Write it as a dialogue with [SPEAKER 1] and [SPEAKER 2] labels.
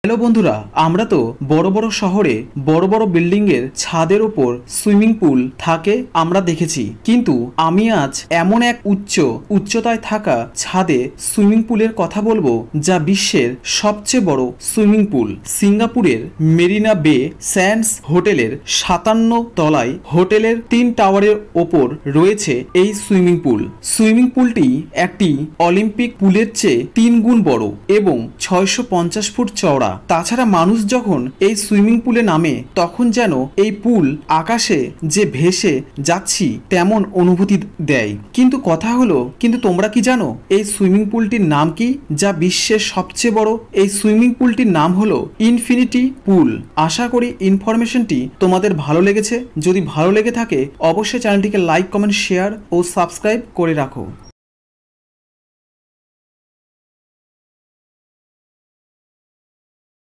[SPEAKER 1] Hello বন্ধুরা, আমরা তো বড় বড় শহরে বড় বড় বিল্ডিং এর ছাদের ওপর সুইমিং পুল থাকে আমরা দেখেছি, কিন্তু আমি আজ এমন এক উচ্চতায় থাকা ছাদে সুইমিং পুলের কথা বলবো যা বিশ্বের সবচেয়ে বড় সুইমিং পুল। সিঙ্গাপুরের মেরিনা বে স্যান্ডস হোটেলের 57 তলায় হোটেলের 3 টাওয়ারের ওপর রয়েছে এই সুইমিং পুল। সুইমিং পুলটি একটি অলিম্পিক পুলের চেয়ে 3 গুণ বড় এবং 650 ফুট চওড়া। তাছাড়া মানুষ যখন এই সুইমিং পুলে নামে তখন যেন এই পুল আকাশে যে ভেসে যাচ্ছি তেমন অনুভূতি দেয়। কিন্তু কথা হলো, কিন্তু তোমরা কি জানো এই সুইমিং পুলটির নাম কি, যা বিশ্বের সবচেয়ে বড়? এই সুইমিং পুলটির নাম হলো ইনফিনিটি পুল। আশা করি ইনফরমেশনটি তোমাদের ভালো লেগেছে। যদি ভালো লেগে থাকে অবশ্যই চ্যানেলটিকে লাইক, কমেন্ট, শেয়ার ও সাবস্ক্রাইব করে রাখো।